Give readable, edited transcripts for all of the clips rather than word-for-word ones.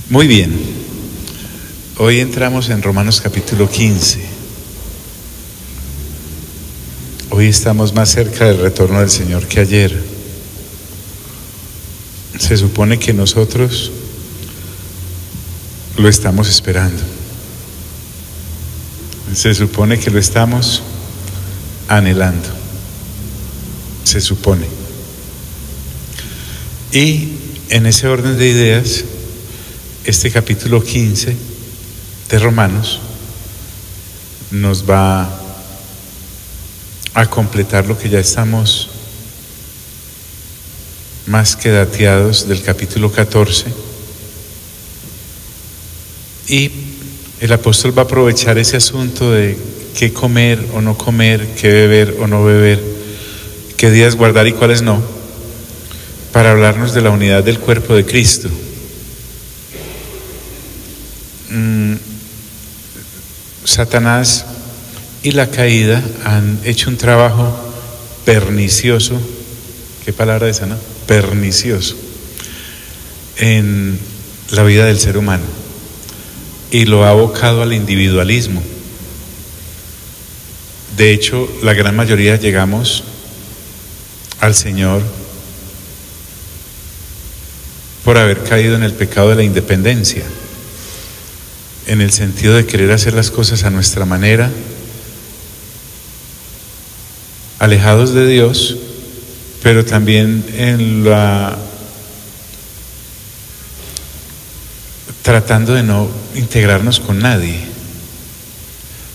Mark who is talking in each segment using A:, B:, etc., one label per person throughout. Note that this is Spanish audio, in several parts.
A: Muy bien, hoy entramos en Romanos capítulo 15. Hoy estamos más cerca del retorno del Señor que ayer. Se supone que nosotros lo estamos esperando. Se supone que lo estamos anhelando. Se supone. Y en ese orden de ideas, este capítulo 15 de Romanos nos va a completar lo que ya estamos más que dateados del capítulo 14, y el apóstol va a aprovechar ese asunto de qué comer o no comer, qué beber o no beber, qué días guardar y cuáles no, para hablarnos de la unidad del cuerpo de Cristo. Satanás y la caída han hecho un trabajo pernicioso, ¿qué palabra esa, no? Pernicioso en la vida del ser humano, y lo ha abocado al individualismo. De hecho, la gran mayoría llegamos al Señor por haber caído en el pecado de la independencia, en el sentido de querer hacer las cosas a nuestra manera, alejados de Dios, pero también tratando de no integrarnos con nadie,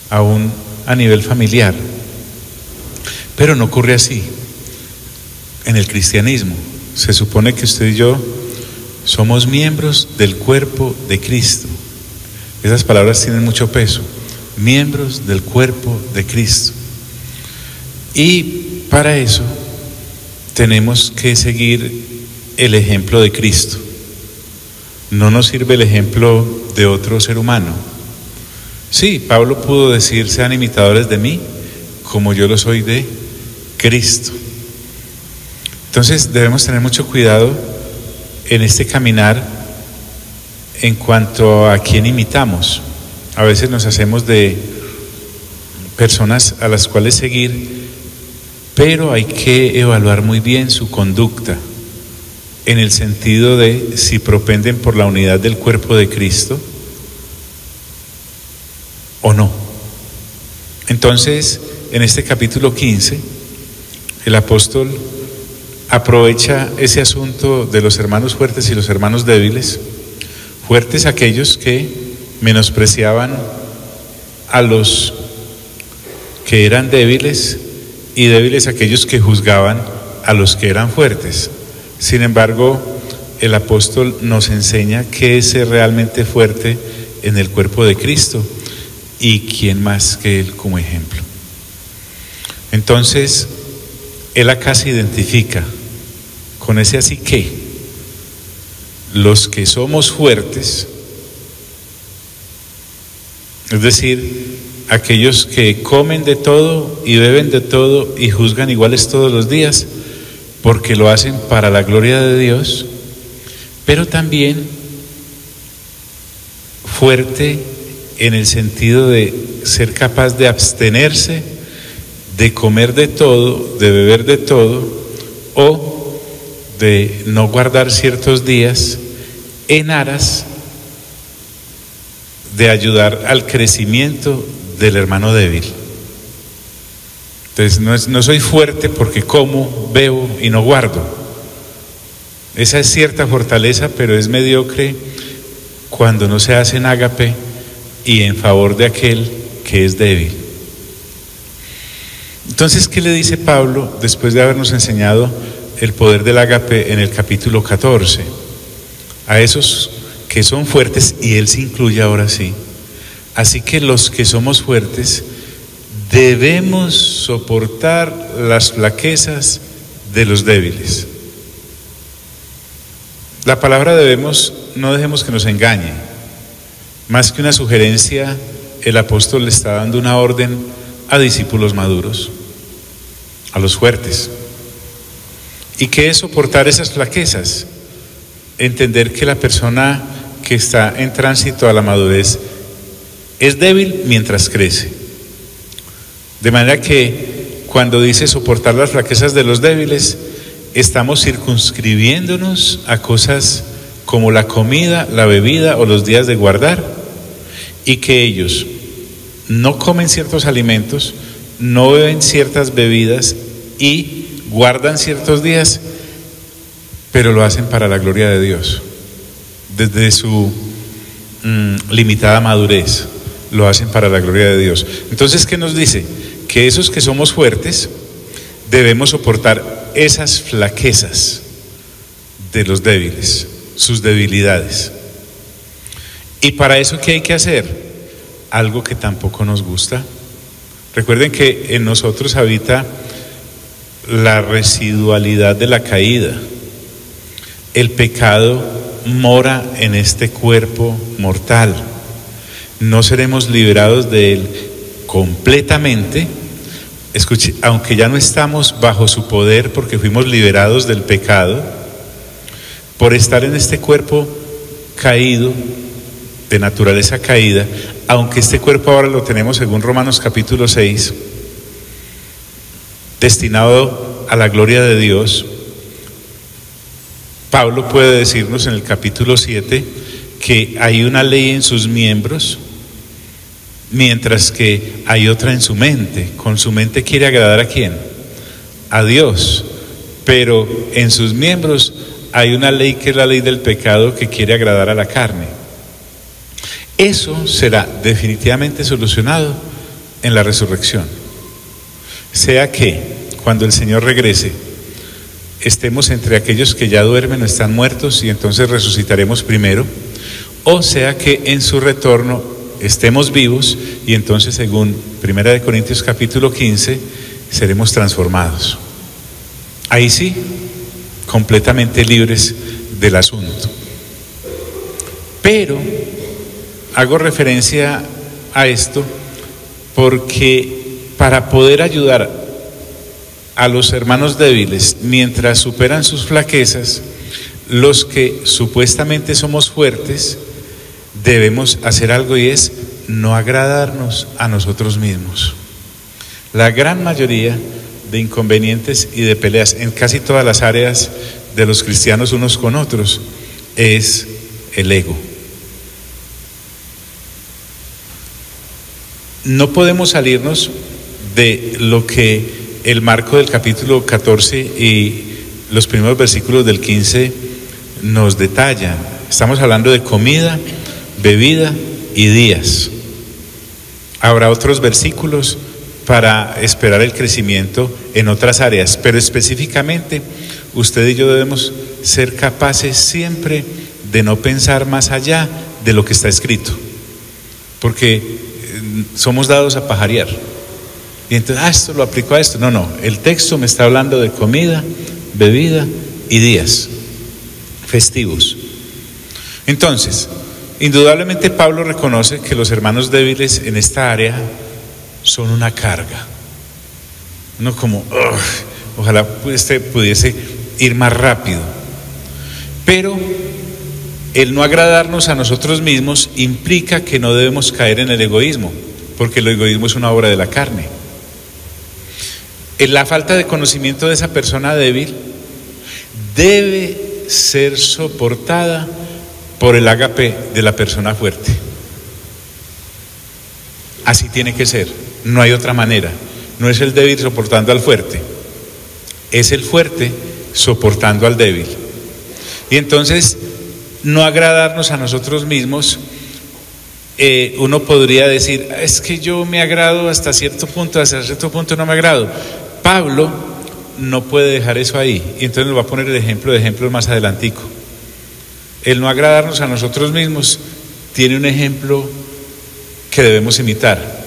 A: aún a nivel familiar. Pero no ocurre así en el cristianismo. Se supone que usted y yo somos miembros del cuerpo de Cristo. Esas palabras tienen mucho peso. Miembros del cuerpo de Cristo. Y para eso tenemos que seguir el ejemplo de Cristo. No nos sirve el ejemplo de otro ser humano. Sí, Pablo pudo decir: sean imitadores de mí, como yo lo soy de Cristo. Entonces debemos tener mucho cuidado en este caminar en cuanto a quién imitamos. A veces nos hacemos de personas a las cuales seguir, pero hay que evaluar muy bien su conducta, en el sentido de si propenden por la unidad del cuerpo de Cristo o no. Entonces, en este capítulo 15, el apóstol aprovecha ese asunto de los hermanos fuertes y los hermanos débiles. Fuertes aquellos que menospreciaban a los que eran débiles, y débiles aquellos que juzgaban a los que eran fuertes. Sin embargo, el apóstol nos enseña qué es ser realmente fuerte en el cuerpo de Cristo, y quién más que Él como ejemplo. Entonces, Él acá se identifica con ese así que. Los que somos fuertes, es decir, aquellos que comen de todo y beben de todo y juzgan iguales todos los días, porque lo hacen para la gloria de Dios, pero también fuerte en el sentido de ser capaz de abstenerse, de comer de todo, de beber de todo, o de no guardar ciertos días en aras de ayudar al crecimiento del hermano débil. Entonces no soy fuerte porque como, bebo y no guardo. Esa es cierta fortaleza, pero es mediocre cuando no se hace en ágape y en favor de aquel que es débil. Entonces, ¿qué le dice Pablo después de habernos enseñado el poder del ágape en el capítulo 14? A esos que son fuertes, y él se incluye ahora sí. Así que los que somos fuertes debemos soportar las flaquezas de los débiles. La palabra debemos, no dejemos que nos engañe. Más que una sugerencia, el apóstol le está dando una orden a discípulos maduros, a los fuertes. ¿Y qué es soportar esas flaquezas? Entender que la persona que está en tránsito a la madurez es débil mientras crece. De manera que cuando dice soportar las flaquezas de los débiles, estamos circunscribiéndonos a cosas como la comida, la bebida o los días de guardar, y que ellos no comen ciertos alimentos, no beben ciertas bebidas y guardan ciertos días, pero lo hacen para la gloria de Dios. Desde su limitada madurez, lo hacen para la gloria de Dios. Entonces, ¿qué nos dice? Que esos que somos fuertes debemos soportar esas flaquezas de los débiles, sus debilidades. Y para eso, ¿qué hay que hacer? Algo que tampoco nos gusta. Recuerden que en nosotros habita la residualidad de la caída. El pecado mora en este cuerpo mortal. No seremos liberados de él completamente. Escuche, aunque ya no estamos bajo su poder porque fuimos liberados del pecado, por estar en este cuerpo caído, de naturaleza caída, aunque este cuerpo ahora lo tenemos según Romanos capítulo 6, destinado a la gloria de Dios, Pablo puede decirnos en el capítulo 7 que hay una ley en sus miembros, mientras que hay otra en su mente. Con su mente quiere agradar ¿a quién? A Dios. Pero en sus miembros hay una ley que es la ley del pecado, que quiere agradar a la carne. Eso será definitivamente solucionado en la resurrección. Sea que cuando el Señor regrese, estemos entre aquellos que ya duermen o están muertos y entonces resucitaremos primero, o sea que en su retorno estemos vivos y entonces, según 1 Corintios capítulo 15, seremos transformados. Ahí sí, completamente libres del asunto. Pero hago referencia a esto porque para poder ayudar a los hermanos débiles mientras superan sus flaquezas, los que supuestamente somos fuertes debemos hacer algo, y es no agradarnos a nosotros mismos. La gran mayoría de inconvenientes y de peleas en casi todas las áreas de los cristianos unos con otros es el ego. No podemos salirnos de lo que el marco del capítulo 14 y los primeros versículos del 15 nos detallan. Estamos hablando de comida, bebida y días. Habrá otros versículos para esperar el crecimiento en otras áreas, pero específicamente usted y yo debemos ser capaces siempre de no pensar más allá de lo que está escrito, porque somos dados a pajarear. Y entonces, esto lo aplico a esto. No, el texto me está hablando de comida, bebida y días festivos. Entonces, indudablemente Pablo reconoce que los hermanos débiles en esta área son una carga. Uno como, ojalá pudiese ir más rápido. Pero el no agradarnos a nosotros mismos implica que no debemos caer en el egoísmo, porque el egoísmo es una obra de la carne. La falta de conocimiento de esa persona débil debe ser soportada por el ágape de la persona fuerte. Así tiene que ser, no hay otra manera. No es el débil soportando al fuerte, es el fuerte soportando al débil. Y entonces, no agradarnos a nosotros mismos, uno podría decir, es que yo me agrado hasta cierto punto no me agrado. Pablo no puede dejar eso ahí, y entonces nos va a poner el ejemplo más adelantico. El no agradarnos a nosotros mismos tiene un ejemplo que debemos imitar,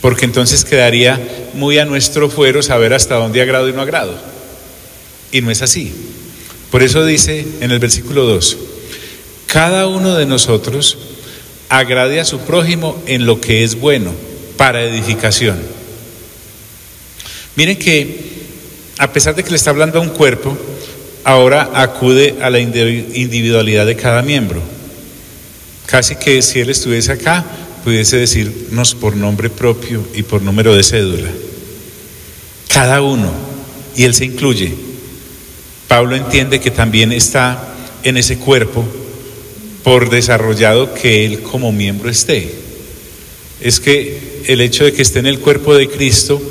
A: porque entonces quedaría muy a nuestro fuero saber hasta dónde agrado y no agrado, y no es así. Por eso dice en el versículo 2, cada uno de nosotros agrade a su prójimo en lo que es bueno, para edificación. Miren que a pesar de que le está hablando a un cuerpo, ahora acude a la individualidad de cada miembro. Casi que si él estuviese acá, pudiese decirnos por nombre propio y por número de cédula. Cada uno, y él se incluye. Pablo entiende que también está en ese cuerpo, por desarrollado que él como miembro esté. Es que el hecho de que esté en el cuerpo de Cristo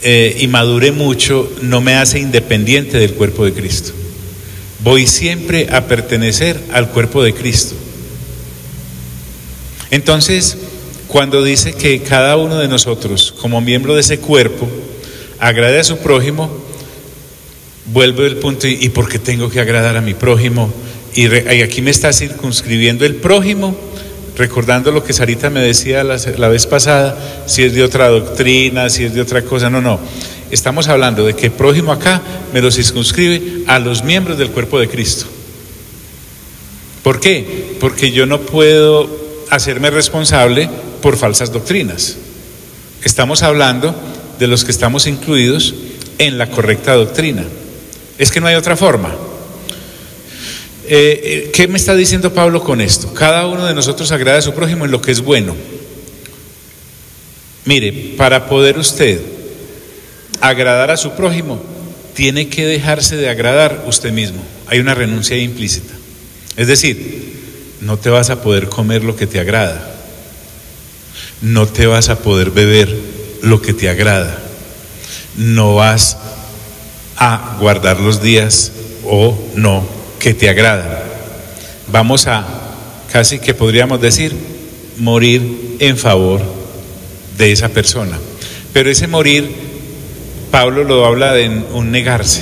A: y madure mucho no me hace independiente del cuerpo de Cristo. Voy siempre a pertenecer al cuerpo de Cristo. Entonces, cuando dice que cada uno de nosotros, como miembro de ese cuerpo, agrade a su prójimo, vuelvo al punto, ¿y por qué tengo que agradar a mi prójimo? Y aquí me está circunscribiendo el prójimo, recordando lo que Sarita me decía la vez pasada, si es de otra doctrina, si es de otra cosa, no. Estamos hablando de que prójimo acá me lo circunscribe a los miembros del cuerpo de Cristo. ¿Por qué? Porque yo no puedo hacerme responsable por falsas doctrinas. Estamos hablando de los que estamos incluidos en la correcta doctrina. Es que no hay otra forma. ¿Qué me está diciendo Pablo con esto? Cada uno de nosotros agrada a su prójimo en lo que es bueno. Mire, para poder usted agradar a su prójimo, tiene que dejarse de agradar usted mismo. Hay una renuncia implícita. Es decir, no te vas a poder comer lo que te agrada. No te vas a poder beber lo que te agrada. No vas a guardar los días o no que te agradan. Vamos a, casi que podríamos decir, morir en favor de esa persona. Pero ese morir, Pablo lo habla de un negarse.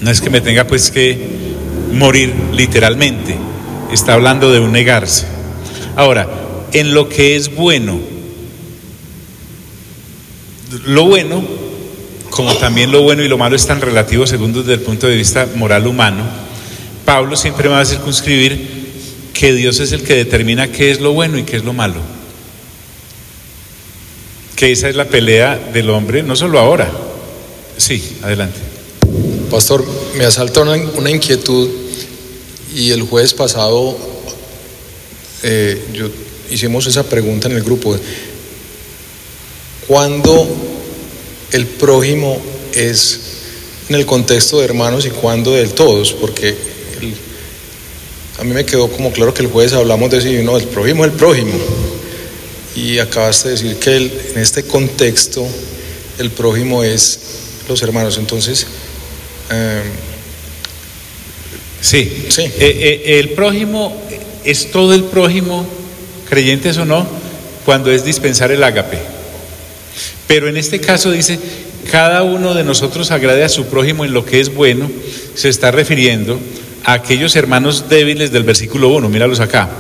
A: No es que me tenga pues que morir literalmente, está hablando de un negarse. Ahora, en lo que es bueno, lo bueno, como también lo bueno y lo malo es tan relativo según desde el punto de vista moral humano, Pablo siempre va a circunscribir que Dios es el que determina qué es lo bueno y qué es lo malo. Que esa es la pelea del hombre, no solo ahora. Sí, adelante.
B: Pastor, me asalta una inquietud, y el jueves pasado hicimos esa pregunta en el grupo. ¿Cuándo el prójimo es en el contexto de hermanos y cuándo del todos? Porque a mí me quedó como claro que el jueves hablamos de eso y no, el prójimo es el prójimo. Y acabaste de decir que en este contexto el prójimo es los hermanos. Entonces,
A: sí. El prójimo es todo el prójimo, creyentes o no, cuando es dispensar el ágape. Pero en este caso dice, cada uno de nosotros agrade a su prójimo en lo que es bueno. Se está refiriendo a aquellos hermanos débiles del versículo 1, míralos acá.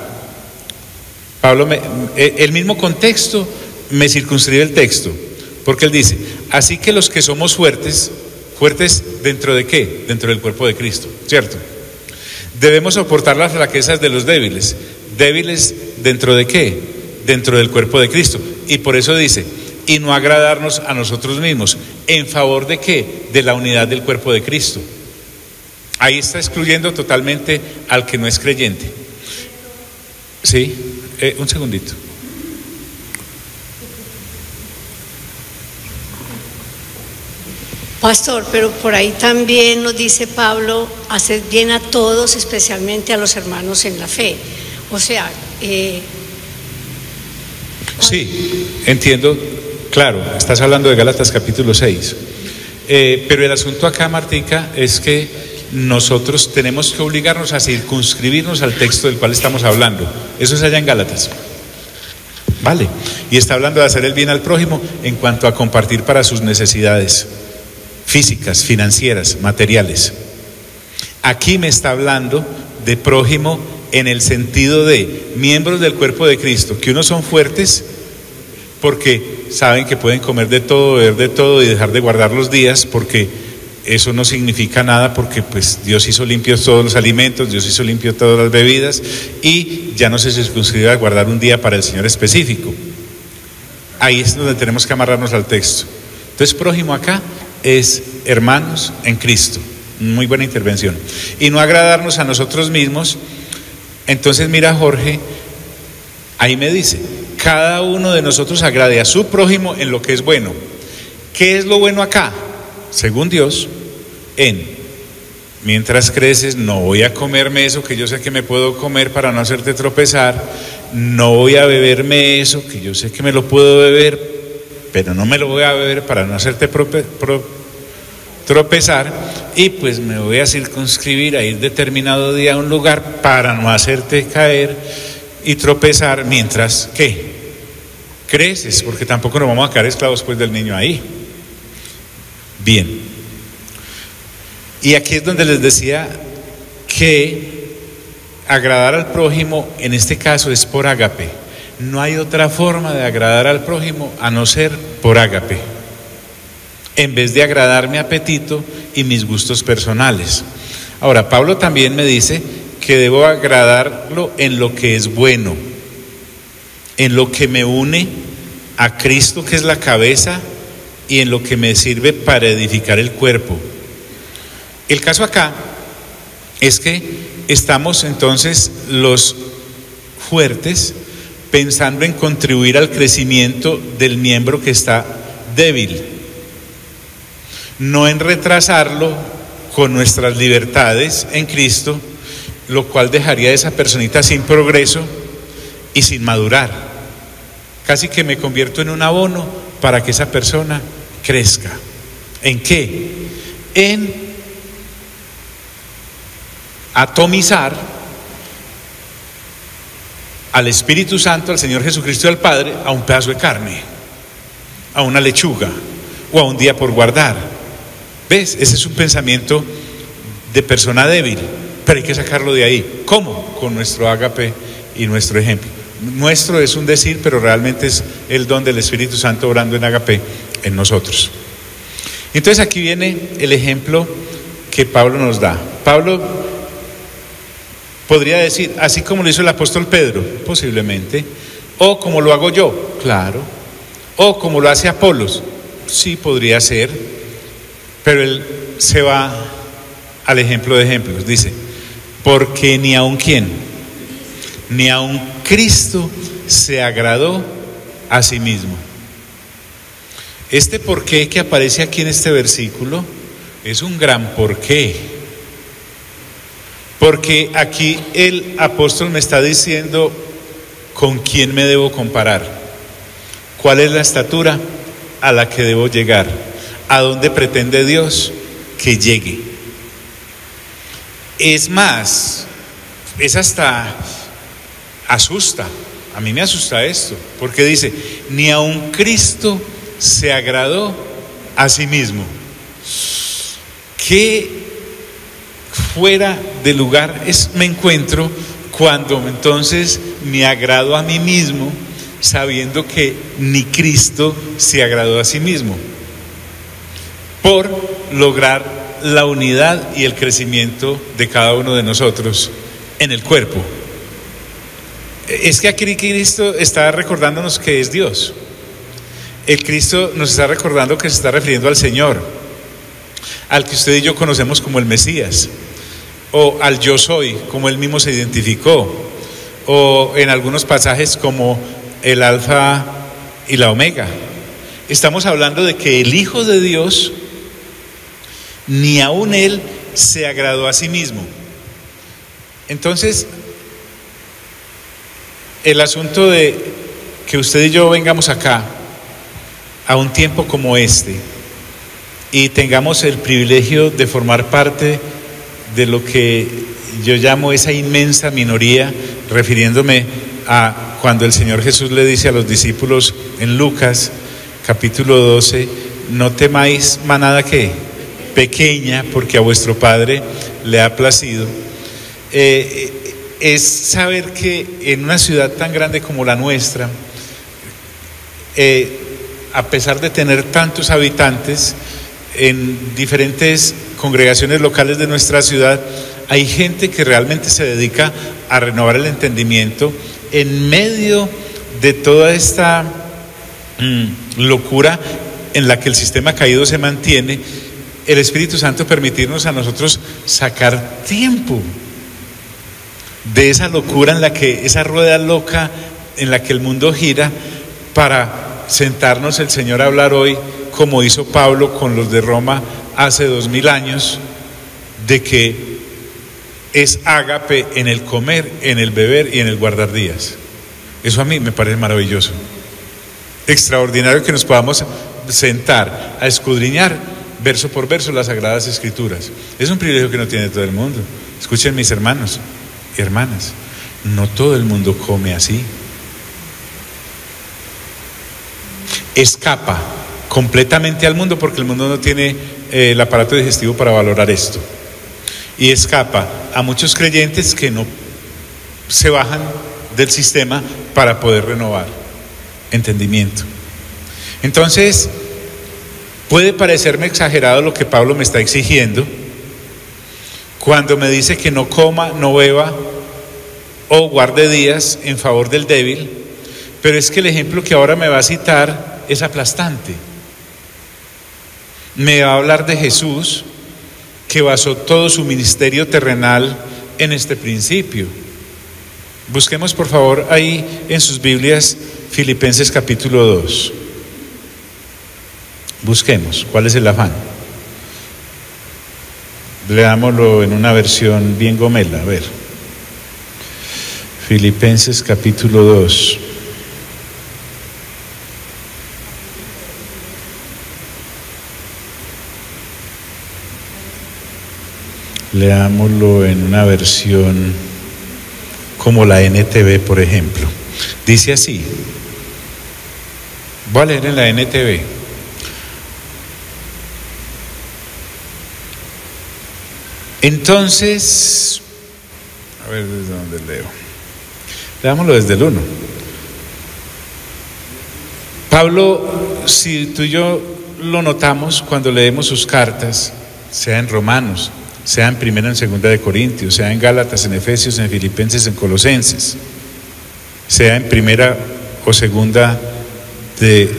A: Pablo, el mismo contexto me circunscribe el texto, porque él dice, así que los que somos fuertes ¿dentro de qué? Dentro del cuerpo de Cristo, ¿cierto? Debemos soportar las flaquezas de los débiles. ¿Débiles dentro de qué? Dentro del cuerpo de Cristo. Y por eso dice, y no agradarnos a nosotros mismos. ¿En favor de qué? De la unidad del cuerpo de Cristo. Ahí está excluyendo totalmente al que no es creyente. Sí, un segundito.
C: Pastor, pero por ahí también nos dice Pablo, hacer bien a todos, especialmente a los hermanos en la fe. O sea,
A: sí, entiendo, claro, estás hablando de Gálatas capítulo 6. Pero el asunto acá, Martica, es que nosotros tenemos que obligarnos a circunscribirnos al texto del cual estamos hablando. Eso es allá en Gálatas. Vale, y está hablando de hacer el bien al prójimo en cuanto a compartir para sus necesidades físicas, financieras, materiales. Aquí me está hablando de prójimo en el sentido de miembros del cuerpo de Cristo, que unos son fuertes porque saben que pueden comer de todo, beber de todo y dejar de guardar los días, porque eso no significa nada, porque pues Dios hizo limpios todos los alimentos, Dios hizo limpios todas las bebidas, y ya no se circunscribe a guardar un día para el Señor específico. Ahí es donde tenemos que amarrarnos al texto. Entonces, prójimo acá es hermanos en Cristo. Muy buena intervención. Y no agradarnos a nosotros mismos, Entonces mira, Jorge, ahí me dice, cada uno de nosotros agrade a su prójimo en lo que es bueno. ¿Qué es lo bueno acá? Según Dios, mientras creces, no voy a comerme eso que yo sé que me puedo comer para no hacerte tropezar, no voy a beberme eso que yo sé que me lo puedo beber, pero no me lo voy a beber para no hacerte tropezar, y pues me voy a circunscribir a ir determinado día a un lugar para no hacerte caer y tropezar mientras, ¿qué? Creces, porque tampoco nos vamos a quedar esclavos pues del niño ahí. Bien. Y aquí es donde les decía que agradar al prójimo en este caso es por ágape. No hay otra forma de agradar al prójimo a no ser por ágape, en vez de agradar mi apetito y mis gustos personales. Ahora, Pablo también me dice que debo agradarlo en lo que es bueno, en lo que me une a Cristo, que es la cabeza, y en lo que me sirve para edificar el cuerpo. El caso acá es que estamos entonces los fuertes pensando en contribuir al crecimiento del miembro que está débil, no en retrasarlo con nuestras libertades en Cristo, lo cual dejaría a esa personita sin progreso y sin madurar. Casi que me convierto en un abono para que esa persona crezca. ¿En qué? En atomizar al Espíritu Santo, al Señor Jesucristo y al Padre a un pedazo de carne, a una lechuga o a un día por guardar. ¿Ves? Ese es un pensamiento de persona débil, pero hay que sacarlo de ahí. ¿Cómo? Con nuestro ágape y nuestro ejemplo. Nuestro es un decir, pero realmente es el don del Espíritu Santo obrando en ágape en nosotros. Entonces aquí viene el ejemplo que Pablo nos da. Pablo podría decir, así como lo hizo el apóstol Pedro, posiblemente, o como lo hago yo, claro, o como lo hace Apolos, sí podría ser, pero él se va al ejemplo de ejemplos. Dice, porque ni aun quién, ni aun Cristo se agradó a sí mismo. Este porqué que aparece aquí en este versículo es un gran porqué, porque aquí el apóstol me está diciendo con quién me debo comparar, cuál es la estatura a la que debo llegar, a dónde pretende Dios que llegue. Es más, es hasta asusta, a mí me asusta esto, porque dice, ni aun Cristo se agradó a sí mismo. ¿Qué fuera de lugar me encuentro cuando entonces me agrado a mí mismo, sabiendo que ni Cristo se agradó a sí mismo, por lograr la unidad y el crecimiento de cada uno de nosotros en el cuerpo? Es que aquí Cristo está recordándonos que es Dios. El Cristo nos está recordando que se está refiriendo al Señor, al que usted y yo conocemos como el Mesías, o al yo soy, como él mismo se identificó, o en algunos pasajes como el Alfa y la Omega. Estamos hablando de que el Hijo de Dios, ni aun él se agradó a sí mismo. Entonces, el asunto de que usted y yo vengamos acá a un tiempo como este y tengamos el privilegio de formar parte de lo que yo llamo esa inmensa minoría, refiriéndome a cuando el Señor Jesús le dice a los discípulos en Lucas capítulo 12, no temáis manada que pequeña, porque a vuestro Padre le ha placido. Es saber que en una ciudad tan grande como la nuestra, a pesar de tener tantos habitantes, en diferentes congregaciones locales de nuestra ciudad, hay gente que realmente se dedica a renovar el entendimiento en medio de toda esta locura en la que el sistema caído se mantiene. El Espíritu Santo permitirnos a nosotros sacar tiempo de esa locura en la que, esa rueda loca en la que el mundo gira, para sentarnos el Señor a hablar hoy, como hizo Pablo con los de Roma hace 2000 años, de que es ágape en el comer, en el beber y en el guardar días. Eso a mí me parece maravilloso, extraordinario que nos podamos sentar a escudriñar verso por verso las Sagradas Escrituras. Es un privilegio que no tiene todo el mundo. Escuchen, mis hermanos y hermanas, no todo el mundo come así. Escapa completamente al mundo porque el mundo no tiene el aparato digestivo para valorar esto. Y escapa a muchos creyentes que no se bajan del sistema para poder renovar entendimiento. Entonces, puede parecerme exagerado lo que Pablo me está exigiendo cuando me dice que no coma, no beba o guarde días en favor del débil, pero es que el ejemplo que ahora me va a citar es aplastante. Me va a hablar de Jesús, que basó todo su ministerio terrenal en este principio. Busquemos por favor ahí en sus Biblias Filipenses capítulo 2. Busquemos, ¿cuál es el afán? Leámoslo en una versión bien gomela, a ver. Filipenses capítulo 2. Leámoslo en una versión como la NTV, por ejemplo. Dice así. Voy a leer en la NTV. Entonces, a ver desde dónde leo. Leámoslo desde el 1. Pablo, si tú y yo lo notamos cuando leemos sus cartas, sea en Romanos, sea en Primera, en Segunda de Corintios, sea en Gálatas, en Efesios, en Filipenses, en Colosenses, sea en Primera o Segunda de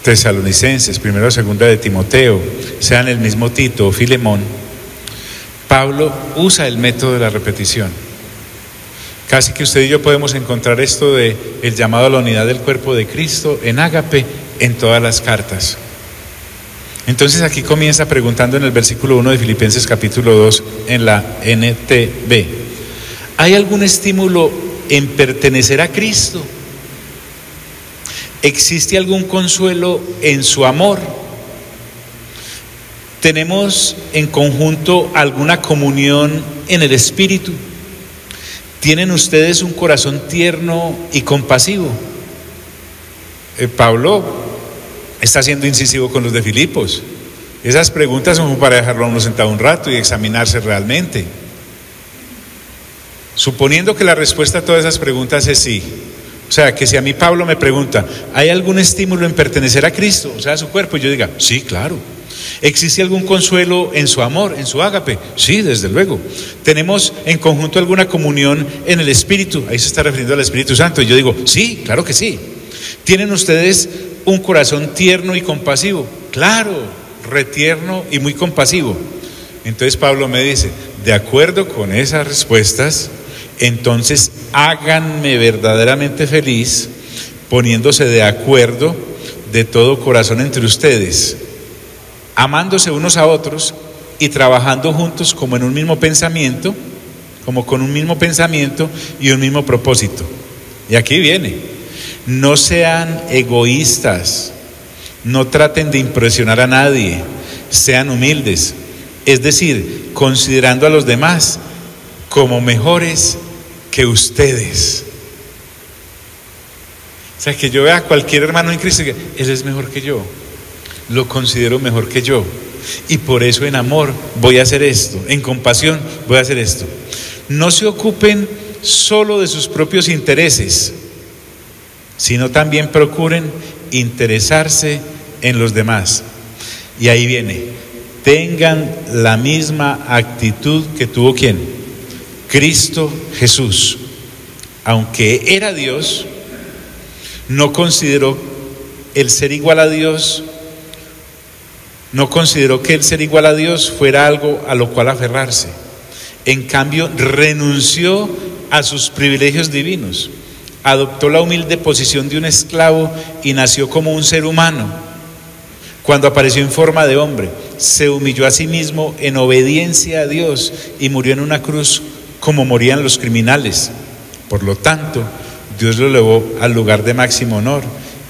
A: Tesalonicenses, Primera o Segunda de Timoteo, sea en el mismo Tito o Filemón, Pablo usa el método de la repetición. Casi que usted y yo podemos encontrar esto de el llamado a la unidad del cuerpo de Cristo en ágape en todas las cartas. Entonces aquí comienza preguntando en el versículo 1 de Filipenses capítulo 2 en la NTV. ¿Hay algún estímulo en pertenecer a Cristo? ¿Existe algún consuelo en su amor? ¿Tenemos en conjunto alguna comunión en el Espíritu? ¿Tienen ustedes un corazón tierno y compasivo? Pablo está siendo incisivo con los de Filipos. Esas preguntas son para dejarlo a uno sentado un rato y examinarse realmente. Suponiendo que la respuesta a todas esas preguntas es sí. O sea, que si a mí Pablo me pregunta, ¿hay algún estímulo en pertenecer a Cristo, o sea, a su cuerpo? Y yo diga, sí, claro. ¿Existe algún consuelo en su amor, en su ágape? Sí, desde luego. ¿Tenemos en conjunto alguna comunión en el Espíritu? Ahí se está refiriendo al Espíritu Santo. Y yo digo, sí, claro que sí. ¿Tienen ustedes un corazón tierno y compasivo? Claro, retierno y muy compasivo. Entonces Pablo me dice, de acuerdo con esas respuestas, entonces háganme verdaderamente feliz poniéndose de acuerdo de todo corazón entre ustedes, amándose unos a otros y trabajando juntos como en un mismo pensamiento, como con un mismo pensamiento y un mismo propósito. Y aquí viene, no sean egoístas, no traten de impresionar a nadie, sean humildes, es decir, considerando a los demás como mejores que ustedes. O sea, que yo vea a cualquier hermano en Cristo y diga, él es mejor que yo, lo considero mejor que yo, y por eso en amor voy a hacer esto, en compasión voy a hacer esto. No se ocupen solo de sus propios intereses, sino también procuren interesarse en los demás. Y ahí viene, tengan la misma actitud que tuvo ¿quién? Cristo Jesús. Aunque era Dios, no consideró el ser igual a Dios, no consideró que el ser igual a Dios fuera algo a lo cual aferrarse. En cambio, renunció a sus privilegios divinos, adoptó la humilde posición de un esclavo y nació como un ser humano. Cuando apareció en forma de hombre, se humilló a sí mismo en obediencia a Dios y murió en una cruz como morían los criminales. Por lo tanto, Dios lo elevó al lugar de máximo honor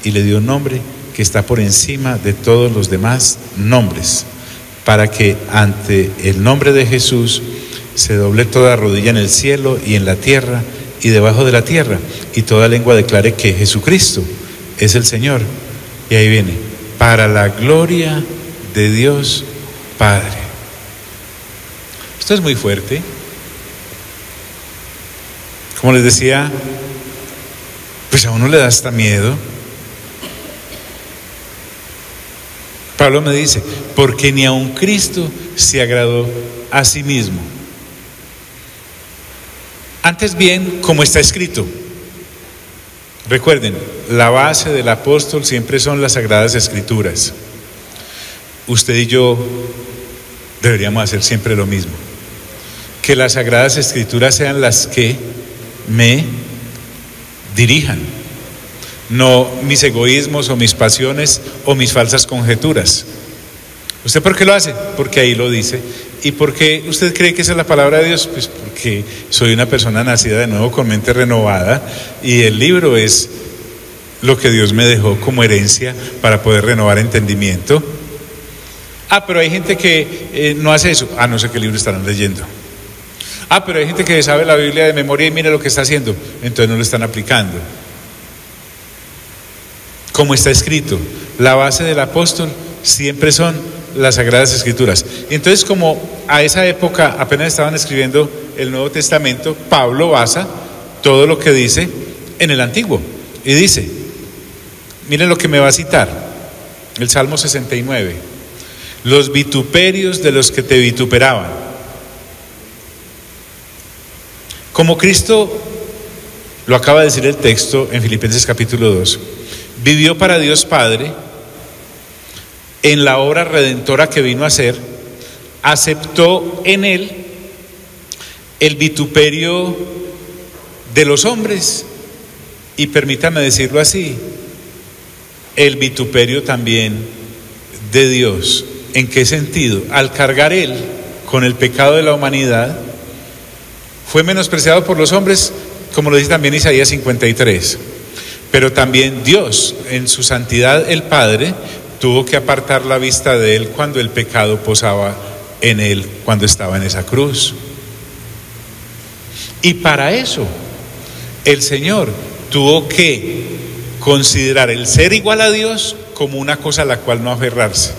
A: y le dio un nombre que está por encima de todos los demás nombres, para que ante el nombre de Jesús se doble toda rodilla en el cielo y en la tierra y debajo de la tierra, y toda lengua declare que Jesucristo es el Señor. Y ahí viene, para la gloria de Dios Padre. Esto es muy fuerte. Como les decía, pues a uno le da hasta miedo. Pablo me dice, porque ni aun Cristo se agradó a sí mismo. Antes bien, como está escrito. Recuerden, la base del apóstol siempre son las Sagradas Escrituras. Usted y yo deberíamos hacer siempre lo mismo. Que las Sagradas Escrituras sean las que me dirijan, no mis egoísmos o mis pasiones o mis falsas conjeturas. ¿Usted por qué lo hace? Porque ahí lo dice. ¿Y por qué usted cree que esa es la palabra de Dios? Pues porque soy una persona nacida de nuevo con mente renovada y el libro es lo que Dios me dejó como herencia para poder renovar entendimiento. Pero hay gente que no hace eso. No sé qué libro estarán leyendo. Pero hay gente que sabe la Biblia de memoria y mira lo que está haciendo, entonces no lo están aplicando. Como está escrito, la base del apóstol siempre son las Sagradas Escrituras. Y entonces, como a esa época apenas estaban escribiendo el Nuevo Testamento, Pablo basa todo lo que dice en el Antiguo. Y dice, miren lo que me va a citar, el Salmo 69. Los vituperios de los que te vituperaban. Como Cristo, lo acaba de decir el texto en Filipenses capítulo 2, vivió para Dios Padre, en la obra redentora que vino a hacer, aceptó en él el vituperio de los hombres y, permítame decirlo así, el vituperio también de Dios. ¿En qué sentido? Al cargar él con el pecado de la humanidad, fue menospreciado por los hombres, como lo dice también Isaías 53, pero también Dios, en su santidad el Padre, tuvo que apartar la vista de él cuando el pecado posaba en él, cuando estaba en esa cruz. Y para eso el Señor tuvo que considerar el ser igual a Dios como una cosa a la cual no aferrarse.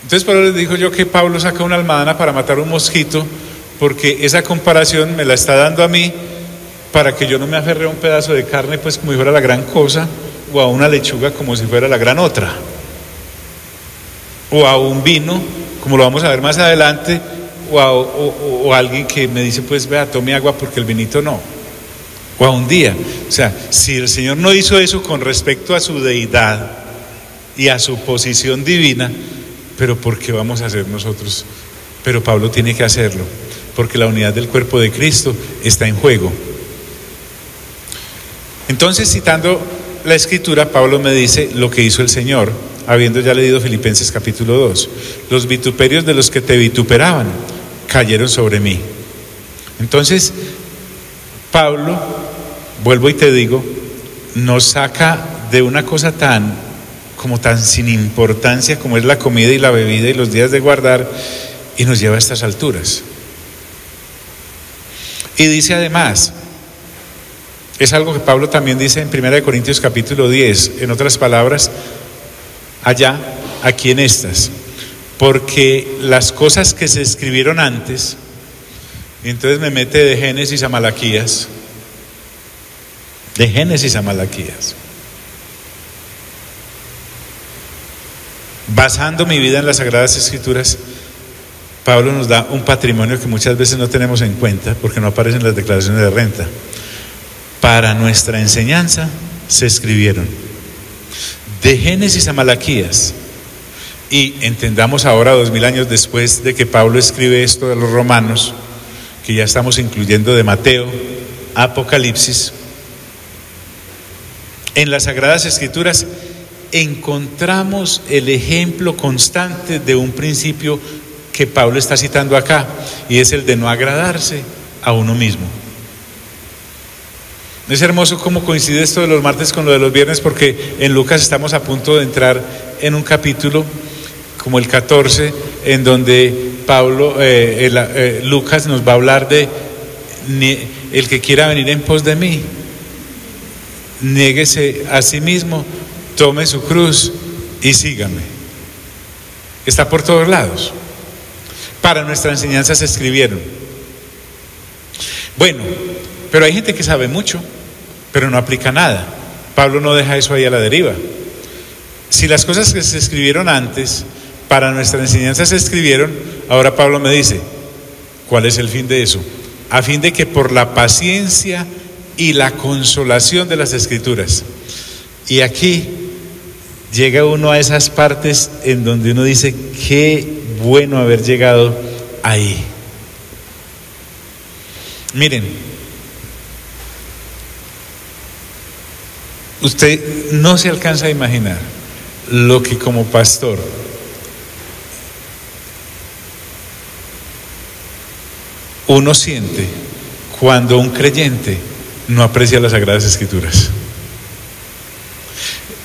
A: Entonces por eso les digo yo que Pablo saca una almadana para matar un mosquito, porque esa comparación me la está dando a mí para que yo no me aferre a un pedazo de carne pues como si fuera la gran cosa, o a una lechuga como si fuera la gran otra, o a un vino como lo vamos a ver más adelante, o a alguien que me dice pues vea, tome agua porque el vinito no, o a un día. O sea, si el Señor no hizo eso con respecto a su deidad y a su posición divina, pero ¿por qué vamos a hacer nosotros? Pero Pablo tiene que hacerlo, porque la unidad del cuerpo de Cristo está en juego. Entonces, citando la Escritura, Pablo me dice lo que hizo el Señor, habiendo ya leído Filipenses capítulo 2. Los vituperios de los que te vituperaban cayeron sobre mí. Entonces, Pablo, vuelvo y te digo, nos saca de una cosa tan sin importancia como es la comida y la bebida y los días de guardar, y nos lleva a estas alturas. Y dice además, es algo que Pablo también dice en 1 Corintios capítulo 10, en otras palabras, allá, aquí en estas, porque las cosas que se escribieron antes, y entonces me mete de Génesis a Malaquías, basando mi vida en las Sagradas Escrituras, Pablo nos da un patrimonio que muchas veces no tenemos en cuenta porque no aparecen las declaraciones de renta. Para nuestra enseñanza se escribieron de Génesis a Malaquías, y entendamos ahora, 2000 años después de que Pablo escribe esto de los romanos, que ya estamos incluyendo de Mateo, Apocalipsis, en las Sagradas Escrituras encontramos el ejemplo constante de un principio que Pablo está citando acá, y es el de no agradarse a uno mismo. Es hermoso cómo coincide esto de los martes con lo de los viernes, porque en Lucas estamos a punto de entrar en un capítulo como el 14, en donde Lucas nos va a hablar de el que quiera venir en pos de mí, niéguese a sí mismo, tome su cruz y sígame. Está por todos lados. Para nuestra enseñanza se escribieron. Bueno, pero hay gente que sabe mucho, pero no aplica nada. Pablo no deja eso ahí a la deriva. Si las cosas que se escribieron antes para nuestra enseñanza se escribieron, ahora Pablo me dice, ¿cuál es el fin de eso? A fin de que por la paciencia y la consolación de las Escrituras. Y aquí llega uno a esas partes en donde uno dice, qué bueno haber llegado ahí. Miren, usted no se alcanza a imaginar lo que como pastor uno siente cuando un creyente no aprecia las Sagradas Escrituras.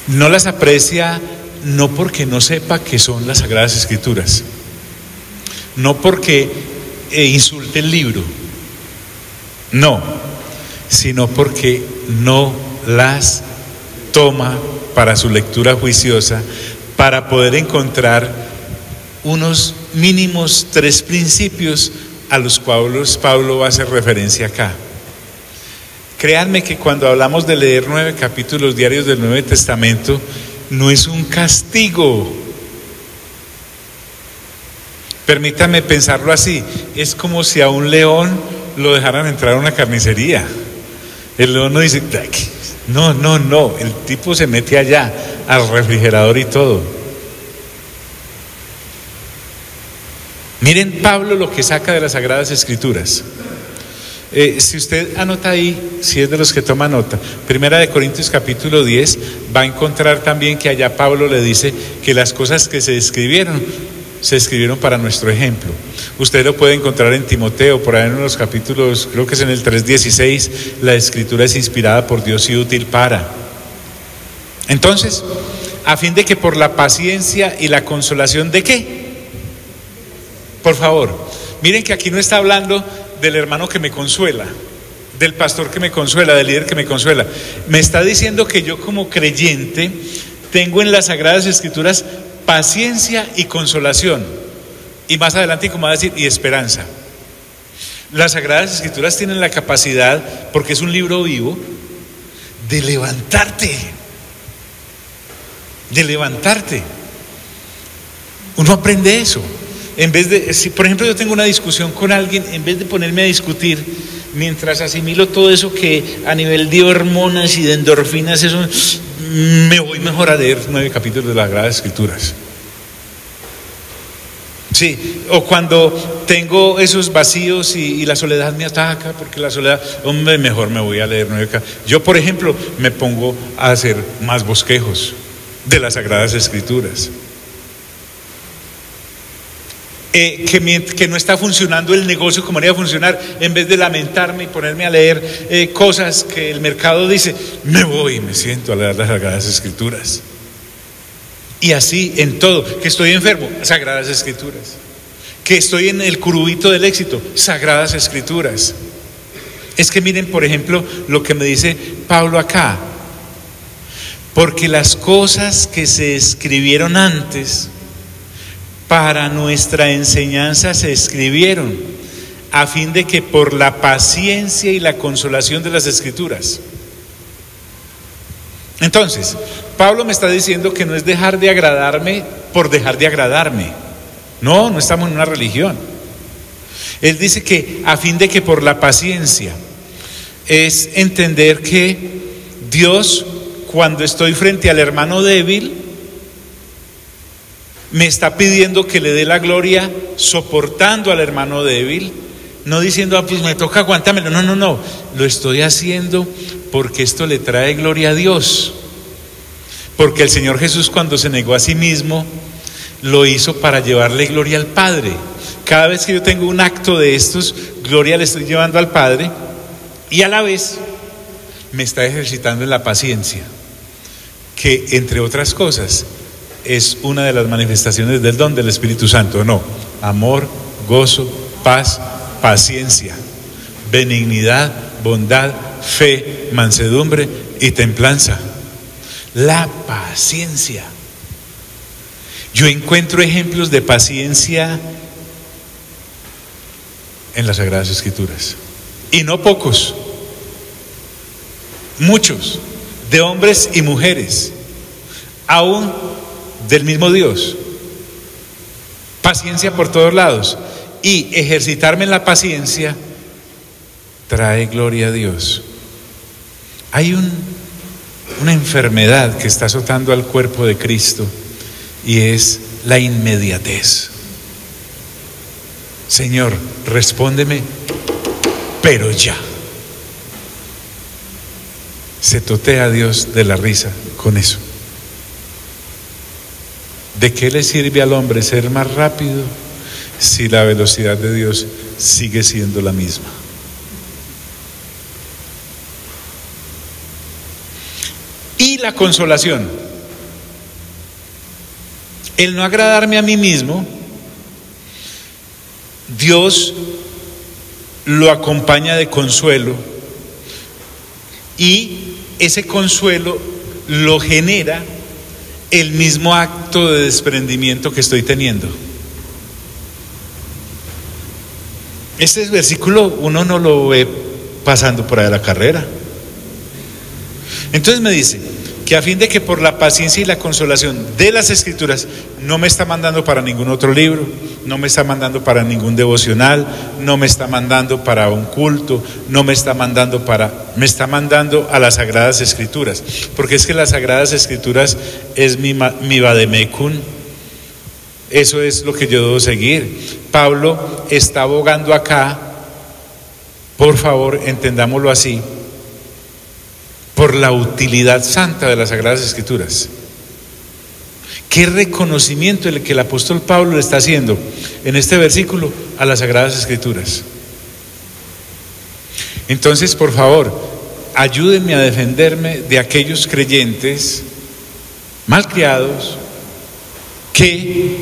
A: No las aprecia no porque no sepa que son las Sagradas Escrituras, no porque insulte el libro, no, sino porque no las toma para su lectura juiciosa, para poder encontrar unos mínimos 3 principios a los cuales Pablo va a hacer referencia acá. Créanme que cuando hablamos de leer 9 capítulos diarios del Nuevo Testamento, no es un castigo. Permítame pensarlo así, es como si a un león lo dejaran entrar a una carnicería. El león no dice, no, el tipo se mete allá al refrigerador y todo. Miren Pablo lo que saca de las Sagradas Escrituras. Si usted anota ahí, si es de los que toma nota, 1 Corintios capítulo 10, va a encontrar también que allá Pablo le dice que las cosas que se escribieron para nuestro ejemplo. Usted lo puede encontrar en Timoteo, por ahí en los capítulos, creo que es en el 3:16, la Escritura es inspirada por Dios y útil para. Entonces, a fin de que por la paciencia y la consolación de ¿qué? Por favor, miren que aquí no está hablando del hermano que me consuela, del pastor que me consuela, del líder que me consuela. Me está diciendo que yo como creyente tengo en las Sagradas Escrituras paciencia y consolación. Y más adelante, como va a decir, y esperanza. Las Sagradas Escrituras tienen la capacidad, porque es un libro vivo, de levantarte. Uno aprende eso. En vez de, si por ejemplo yo tengo una discusión con alguien, en vez de ponerme a discutir, mientras asimilo todo eso que a nivel de hormonas y de endorfinas, eso, me voy mejor a leer 9 capítulos de las Sagradas Escrituras. Sí, o cuando tengo esos vacíos y la soledad me ataca, porque la soledad, hombre, mejor me voy a leer 9 capítulos. Yo, por ejemplo, me pongo a hacer más bosquejos de las Sagradas Escrituras. Que no está funcionando el negocio como debería funcionar, en vez de lamentarme y ponerme a leer cosas que el mercado dice, me voy y me siento a leer las Sagradas Escrituras. Y así en todo, que estoy enfermo, Sagradas Escrituras, que estoy en el curubito del éxito, Sagradas Escrituras. Es que miren, por ejemplo, lo que me dice Pablo acá, porque las cosas que se escribieron antes para nuestra enseñanza se escribieron, a fin de que por la paciencia y la consolación de las Escrituras. Entonces, Pablo me está diciendo que no es dejar de agradarme por dejar de agradarme. No estamos en una religión. Él dice que a fin de que por la paciencia es entender que Dios, cuando estoy frente al hermano débil, me está pidiendo que le dé la gloria soportando al hermano débil, No diciendo, pues me toca aguantármelo. No. Lo estoy haciendo porque esto le trae gloria a Dios. Porque el Señor Jesús, cuando se negó a sí mismo, lo hizo para llevarle gloria al Padre. Cada vez que yo tengo un acto de estos, gloria le estoy llevando al Padre, y a la vez me está ejercitando en la paciencia, que entre otras cosas es una de las manifestaciones del don del Espíritu Santo. No, amor, gozo, paz, paciencia, benignidad, bondad, fe, mansedumbre y templanza. La paciencia. Yo encuentro ejemplos de paciencia en las Sagradas Escrituras, y no pocos, muchos, de hombres y mujeres, aún del mismo Dios. Paciencia por todos lados, y ejercitarme en la paciencia trae gloria a Dios. Hay una enfermedad que está azotando al cuerpo de Cristo, y es la inmediatez. Señor, respóndeme, pero ya. Se totea a Dios de la risa con eso. ¿De qué le sirve al hombre ser más rápido si la velocidad de Dios sigue siendo la misma? Y la consolación. El no agradarme a mí mismo, Dios lo acompaña de consuelo, y ese consuelo lo genera el mismo acto de desprendimiento que estoy teniendo. Este versículo uno no lo ve pasando por ahí a la carrera. Entonces me dice que a fin de que por la paciencia y la consolación de las Escrituras, no me está mandando para ningún otro libro, no me está mandando para ningún devocional, no me está mandando para un culto, me está mandando a las Sagradas Escrituras, porque es que las Sagradas Escrituras es mi vademecum. Eso es lo que yo debo seguir. Pablo está abogando acá, por favor, entendámoslo así, por la utilidad santa de las Sagradas Escrituras. Qué reconocimiento el que el apóstol Pablo le está haciendo en este versículo a las Sagradas Escrituras. Entonces, por favor, ayúdenme a defenderme de aquellos creyentes malcriados que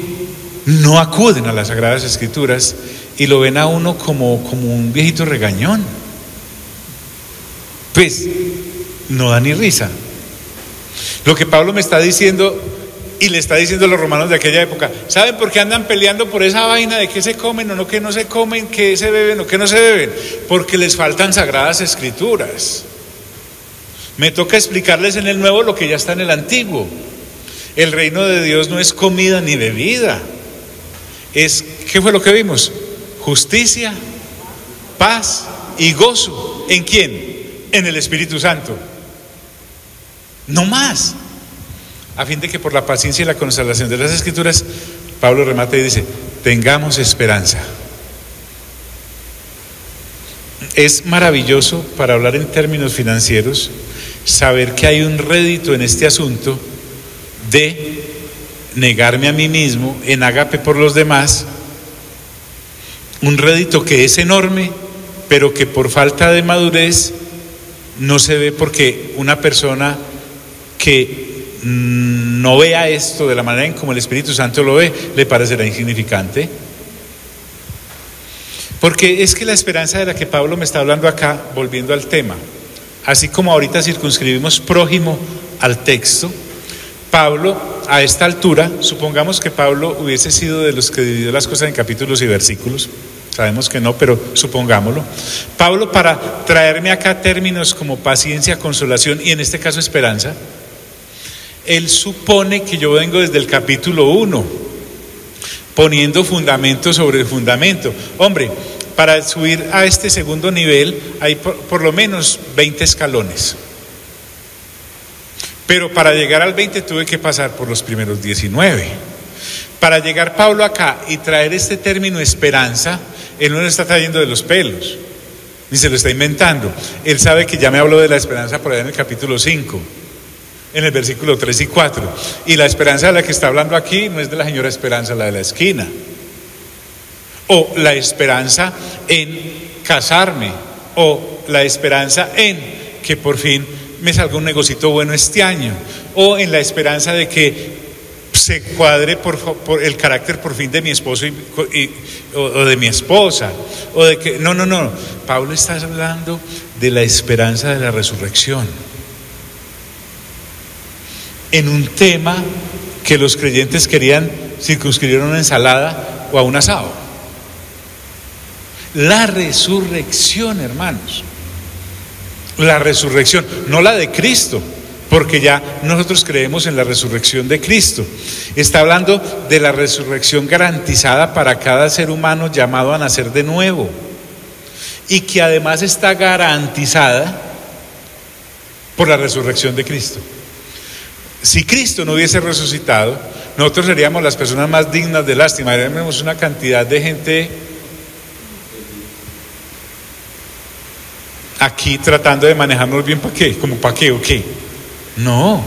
A: no acuden a las Sagradas Escrituras y lo ven a uno como un viejito regañón. Pues no da ni risa. Lo que Pablo me está diciendo, y le está diciendo a los romanos de aquella época: ¿saben por qué andan peleando por esa vaina de qué se comen o no, qué no se comen, qué se beben o qué no se beben? Porque les faltan Sagradas Escrituras. Me toca explicarles en el Nuevo lo que ya está en el Antiguo. El reino de Dios no es comida ni bebida. ¿Qué fue lo que vimos? Justicia, paz y gozo. ¿En quién? En el Espíritu Santo. No más. A fin de que por la paciencia y la consolación de las Escrituras, Pablo remata y dice: tengamos esperanza. Es maravilloso, para hablar en términos financieros, saber que hay un rédito en este asunto de negarme a mí mismo en ágape por los demás, un rédito que es enorme, pero que por falta de madurez no se ve, porque una persona que no vea esto de la manera en como el Espíritu Santo lo ve, le parecerá insignificante. Porque es que la esperanza de la que Pablo me está hablando acá, volviendo al tema, así como ahorita circunscribimos prójimo al texto, Pablo a esta altura, supongamos que Pablo hubiese sido de los que dividió las cosas en capítulos y versículos, sabemos que no, pero supongámoslo. Pablo, para traerme acá términos como paciencia, consolación y en este caso esperanza, él supone que yo vengo desde el capítulo 1, poniendo fundamento sobre el fundamento. Hombre, para subir a este segundo nivel hay por lo menos 20 escalones. Pero para llegar al 20 tuve que pasar por los primeros 19. Para llegar Pablo acá y traer este término esperanza, Él no lo está trayendo de los pelos, ni se lo está inventando. Él sabe que ya me habló de la esperanza por allá en el capítulo 5, en el versículo 3 y 4. Y la esperanza de la que está hablando aquí no es de la señora Esperanza, la de la esquina. O la esperanza en casarme, o la esperanza en que por fin me salga un negocito bueno este año, o en la esperanza de que se cuadre por el carácter por fin de mi esposo o de mi esposa, o de que no. Pablo está hablando de la esperanza de la resurrección, en un tema que los creyentes querían circunscribir a una ensalada o a un asado. La resurrección, hermanos, la resurrección, no la de Cristo, porque ya nosotros creemos en la resurrección de Cristo. Está hablando de la resurrección garantizada para cada ser humano llamado a nacer de nuevo, y que además está garantizada por la resurrección de Cristo. Si Cristo no hubiese resucitado, nosotros seríamos las personas más dignas de lástima. Tenemos una cantidad de gente aquí tratando de manejarnos bien. ¿Para qué? ¿Cómo para qué o qué? No,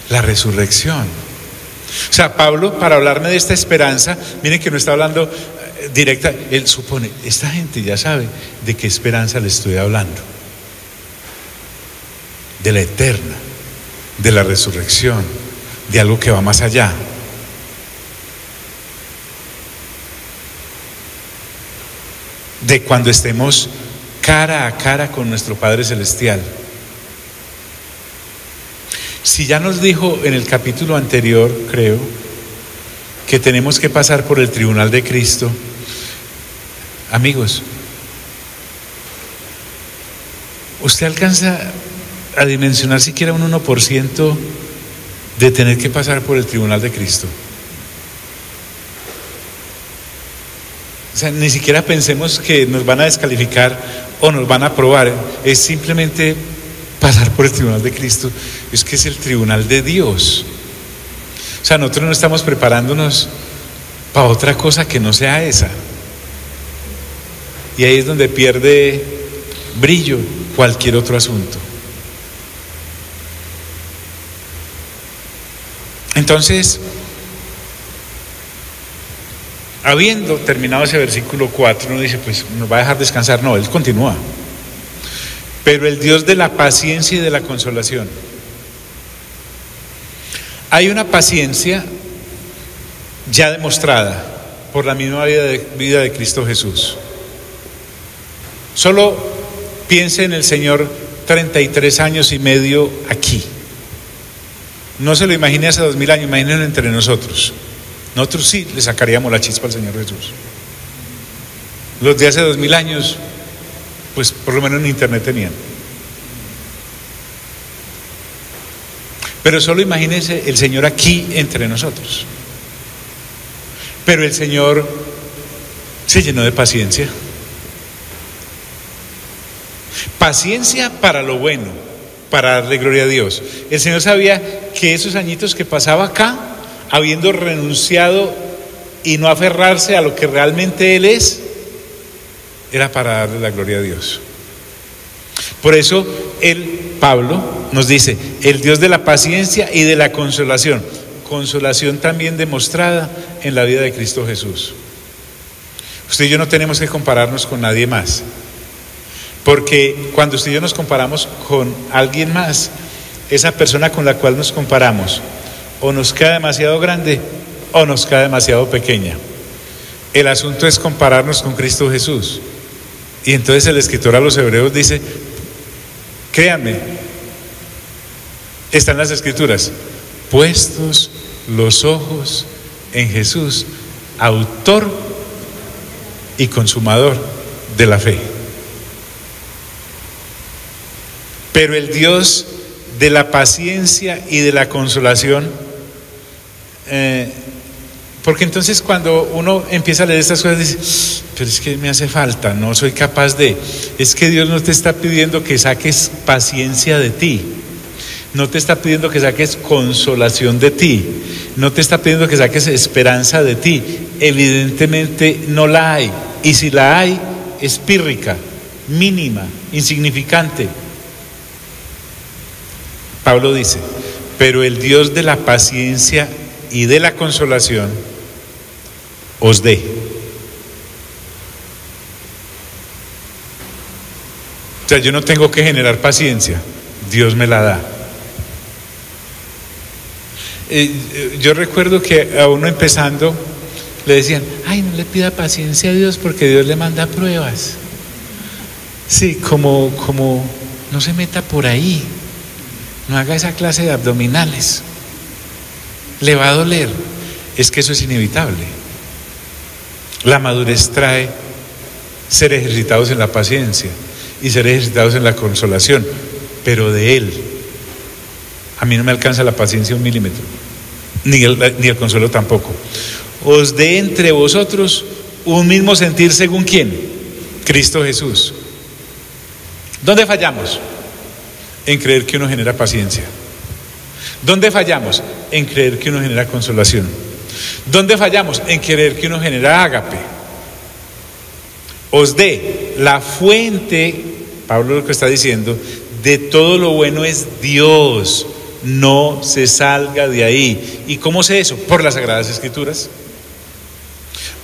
A: la resurrección. O sea, Pablo, para hablarme de esta esperanza, miren que no está hablando directa. Él supone, esta gente ya sabe de qué esperanza le estoy hablando. De la eterna, de la resurrección, de algo que va más allá. De cuando estemos cara a cara con nuestro Padre Celestial. Si ya nos dijo en el capítulo anterior, creo, que tenemos que pasar por el tribunal de Cristo, amigos, ¿usted alcanza a dimensionar siquiera un 1% de tener que pasar por el tribunal de Cristo? O sea, ni siquiera pensemos que nos van a descalificar o nos van a aprobar. Es simplemente pasar por el tribunal de Cristo. Es que es el tribunal de Dios. O sea, nosotros no estamos preparándonos para otra cosa que no sea esa. Y ahí es donde pierde brillo cualquier otro asunto. Entonces, habiendo terminado ese versículo 4, uno dice, pues nos va a dejar descansar. No, él continúa. Pero el Dios de la paciencia y de la consolación. Hay una paciencia ya demostrada por la misma vida de Cristo Jesús. Solo piense en el Señor 33 años y medio aquí. No se lo imagine hace 2000 años, imagínenlo entre nosotros. Nosotros sí le sacaríamos la chispa al Señor Jesús. Los de hace 2000 años, pues por lo menos en internet tenían. Pero solo imagínense el Señor aquí entre nosotros. Pero el Señor se llenó de paciencia. Paciencia para lo bueno, para darle gloria a Dios. El Señor sabía que esos añitos que pasaba acá, habiendo renunciado y no aferrarse a lo que realmente Él es, era para darle la gloria a Dios. Por eso Pablo nos dice, el Dios de la paciencia y de la consolación. Consolación también demostrada en la vida de Cristo Jesús. Usted y yo no tenemos que compararnos con nadie más, porque cuando usted y yo nos comparamos con alguien más, esa persona con la cual nos comparamos o nos queda demasiado grande o nos queda demasiado pequeña. El asunto es compararnos con Cristo Jesús. Y entonces el escritor a los Hebreos dice, créanme, están las escrituras, puestos los ojos en Jesús, autor y consumador de la fe. Pero el Dios de la paciencia y de la consolación, porque entonces cuando uno empieza a leer estas cosas dice, pero es que me hace falta, no soy capaz de. Es que Dios no te está pidiendo que saques paciencia de ti, no te está pidiendo que saques consolación de ti, no te está pidiendo que saques esperanza de ti. Evidentemente no la hay. y si la hay, es pírrica, mínima, insignificante. Pablo dice, pero el Dios de la paciencia y de la consolación os dé. O sea, yo no tengo que generar paciencia, Dios me la da. Yo recuerdo que a uno empezando le decían, ay, no le pida paciencia a Dios porque Dios le manda pruebas. Sí, como no se meta por ahí, no haga esa clase de abdominales, le va a doler. Es que eso es inevitable. La madurez trae ser ejercitados en la paciencia y ser ejercitados en la consolación, pero de Él. A mí no me alcanza la paciencia 1 milímetro, ni el consuelo tampoco. Os dé entre vosotros un mismo sentir, ¿según quién? Cristo Jesús. ¿Dónde fallamos? En creer que uno genera paciencia. ¿Dónde fallamos? En creer que uno genera consolación. ¿Dónde fallamos? En creer que uno genera ágape. Os dé la fuente, Pablo lo que está diciendo, de todo lo bueno es Dios. No se salga de ahí. ¿Y cómo sé eso? Por las Sagradas Escrituras.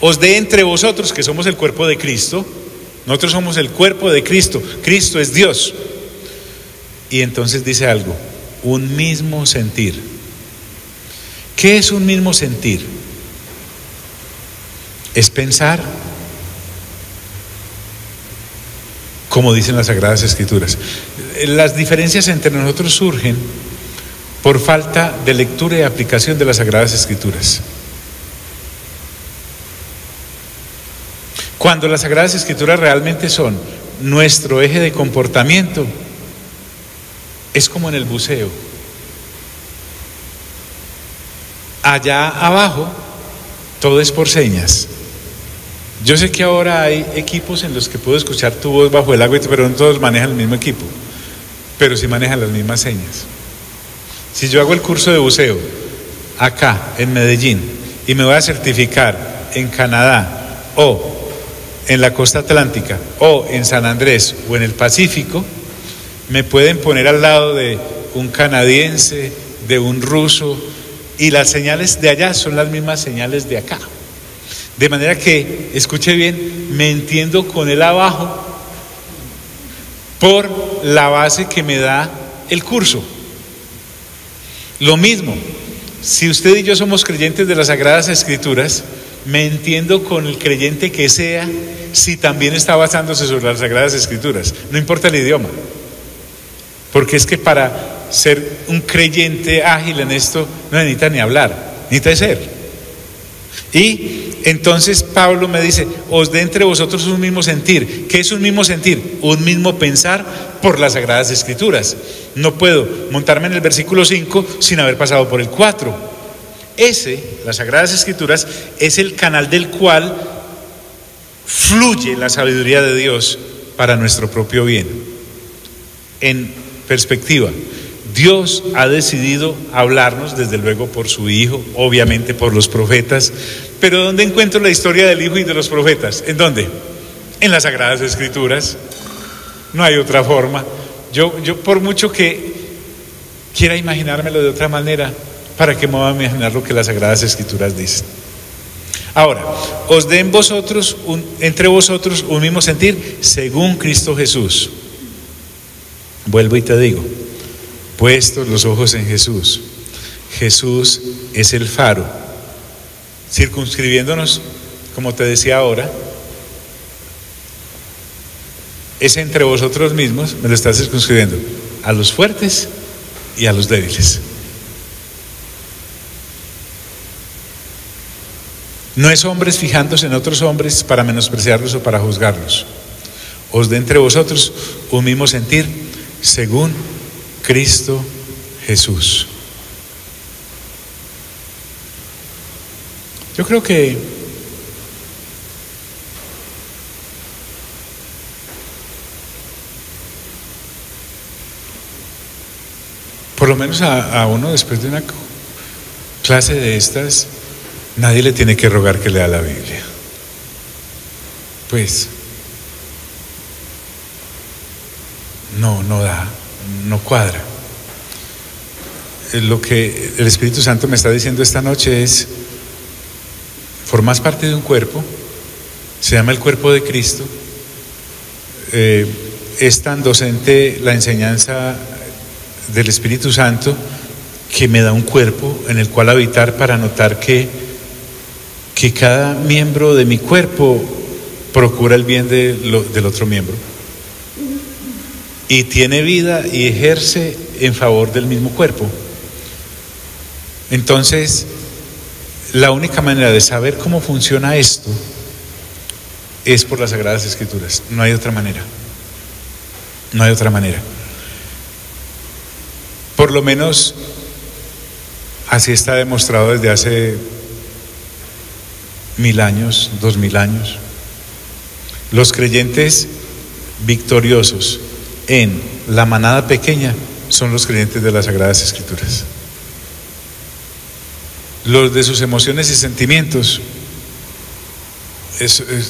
A: Os dé entre vosotros, que somos el cuerpo de Cristo. Nosotros somos el cuerpo de Cristo. Cristo es Dios. Y entonces dice algo, un mismo sentir. ¿Qué es un mismo sentir? Es pensar como dicen las Sagradas Escrituras. Las diferencias entre nosotros surgen por falta de lectura y aplicación de las Sagradas Escrituras. Cuando las Sagradas Escrituras realmente son nuestro eje de comportamiento, es como en el buceo. Allá abajo, todo es por señas. Yo sé que ahora hay equipos en los que puedo escuchar tu voz bajo el agua, pero no todos manejan el mismo equipo, pero sí manejan las mismas señas. Si yo hago el curso de buceo acá en Medellín y me voy a certificar en Canadá o en la costa atlántica o en San Andrés o en el Pacífico, me pueden poner al lado de un canadiense, de un ruso, y las señales de allá son las mismas señales de acá. De manera que, escuche bien, me entiendo con él abajo por la base que me da el curso. Lo mismo, si usted y yo somos creyentes de las Sagradas Escrituras, me entiendo con el creyente que sea si también está basándose sobre las Sagradas Escrituras, no importa el idioma, porque es que para ser un creyente ágil en esto no necesita ni hablar, necesita ser. Y entonces Pablo me dice, os dé entre vosotros un mismo sentir. ¿Qué es un mismo sentir? Un mismo pensar por las Sagradas Escrituras. No puedo montarme en el versículo 5 sin haber pasado por el 4. Las Sagradas Escrituras, es el canal del cual fluye la sabiduría de Dios para nuestro propio bien. En perspectiva, Dios ha decidido hablarnos, desde luego por su Hijo, obviamente por los profetas, pero ¿dónde encuentro la historia del Hijo y de los profetas? ¿En dónde? En las Sagradas Escrituras. No hay otra forma. Yo por mucho que quiera imaginármelo de otra manera, ¿para qué me voy a imaginar lo que las Sagradas Escrituras dicen? Ahora, os dé entre vosotros un mismo sentir según Cristo Jesús. Vuelvo y te digo, puestos los ojos en Jesús. Jesús es el faro, circunscribiéndonos, como te decía ahora, es entre vosotros mismos, me lo estás circunscribiendo, a los fuertes y a los débiles. No es hombres fijándose en otros hombres para menospreciarlos o para juzgarlos. Os dé entre vosotros un mismo sentir según Cristo Jesús. Yo creo que por lo menos a uno después de una clase de estas, nadie le tiene que rogar que lea la Biblia. pues no da, no cuadra. Lo que el Espíritu Santo me está diciendo esta noche es: formas parte de un cuerpo, se llama el cuerpo de Cristo. Es tan docente la enseñanza del Espíritu Santo que me da un cuerpo en el cual habitar, para notar que cada miembro de mi cuerpo procura el bien del otro miembro y tiene vida y ejerce en favor del mismo cuerpo. Entonces, la única manera de saber cómo funciona esto es por las Sagradas Escrituras. No hay otra manera. No hay otra manera. Por lo menos así está demostrado desde hace 1000 años, 2000 años. Los creyentes victoriosos en la manada pequeña son los creyentes de las Sagradas Escrituras. Los de sus emociones y sentimientos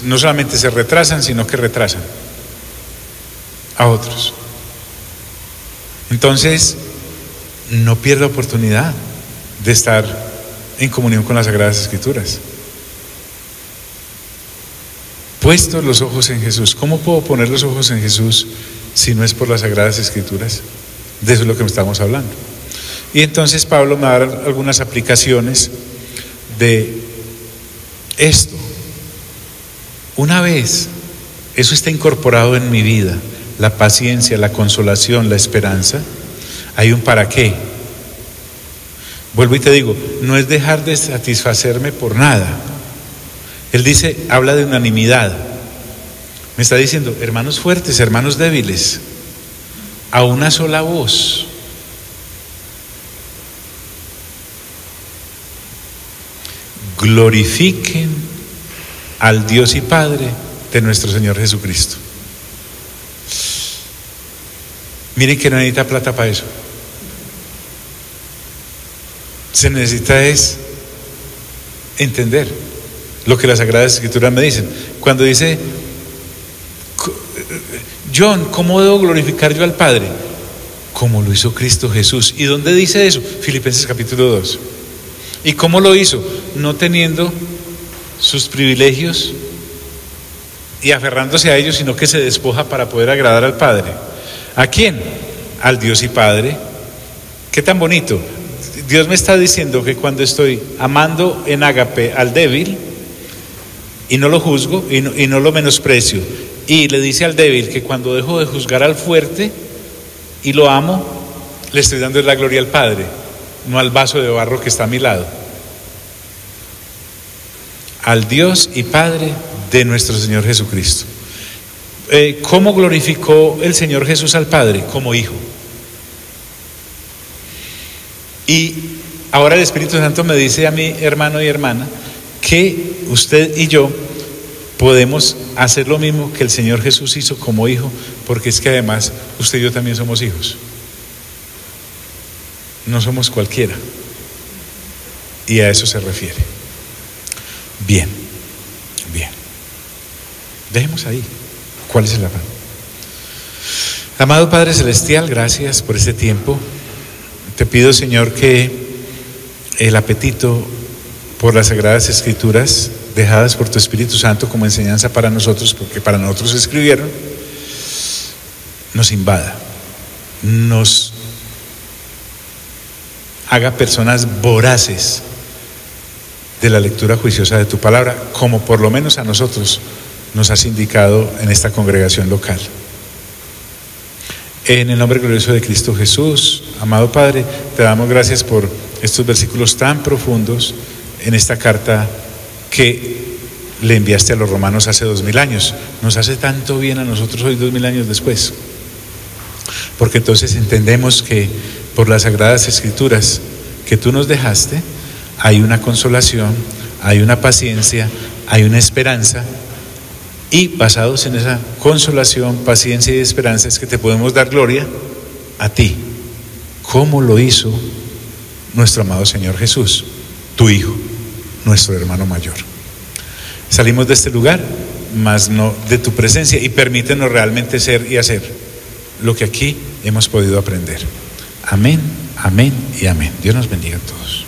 A: no solamente se retrasan, sino que retrasan a otros. Entonces, no pierda oportunidad de estar en comunión con las Sagradas Escrituras. Puestos los ojos en Jesús. ¿Cómo puedo poner los ojos en Jesús si no es por las Sagradas Escrituras? De eso es lo que estamos hablando. Y entonces Pablo me va a dar algunas aplicaciones de esto. Una vez eso está incorporado en mi vida, la paciencia, la consolación, la esperanza, hay un para qué. Vuelvo y te digo, no es dejar de satisfacerme por nada. Él dice, habla de unanimidad. Me está diciendo, hermanos fuertes, hermanos débiles, a una sola voz. Glorifiquen al Dios y Padre de nuestro Señor Jesucristo. Miren que no necesita plata para eso. Se necesita es entender lo que las Sagradas Escrituras me dicen. Cuando dice, John, ¿cómo debo glorificar yo al Padre? Como lo hizo Cristo Jesús. ¿Y dónde dice eso? Filipenses capítulo 2. ¿Y cómo lo hizo? No teniendo sus privilegios y aferrándose a ellos, sino que se despoja para poder agradar al Padre. ¿A quién? Al Dios y Padre. ¿Qué tan bonito? Dios me está diciendo que cuando estoy amando en ágape al débil y no lo juzgo y no lo menosprecio, y le dice al débil que cuando dejo de juzgar al fuerte y lo amo, le estoy dando la gloria al Padre, no al vaso de barro que está a mi lado. Al Dios y Padre de nuestro Señor Jesucristo. ¿Cómo glorificó el Señor Jesús al Padre? Como hijo. Y ahora el Espíritu Santo me dice a mí, hermano y hermana, que usted y yo podemos hacer lo mismo que el Señor Jesús hizo como hijo, porque es que además usted y yo también somos hijos. No somos cualquiera. Y a eso se refiere. Bien. Dejemos ahí. ¿Cuál es el afán? Amado Padre Celestial, gracias por este tiempo. Te pido, Señor, que el apetito por las Sagradas Escrituras, dejadas por tu Espíritu Santo como enseñanza para nosotros, porque para nosotros se escribieron, nos invada, nos haga personas voraces de la lectura juiciosa de tu palabra, como por lo menos a nosotros nos has indicado en esta congregación local. En el nombre glorioso de Cristo Jesús, amado Padre, te damos gracias por estos versículos tan profundos en esta carta que le enviaste a los romanos hace 2000 años. Nos hace tanto bien a nosotros hoy 2000 años después, porque entonces entendemos que por las Sagradas Escrituras que tú nos dejaste hay una consolación, hay una paciencia, hay una esperanza. Y basados en esa consolación, paciencia y esperanza es que te podemos dar gloria a ti, como lo hizo nuestro amado Señor Jesús, tu Hijo, nuestro hermano mayor. Salimos de este lugar mas no de tu presencia, y permítenos realmente ser y hacer lo que aquí hemos podido aprender. Amén, amén y amén. Dios nos bendiga a todos.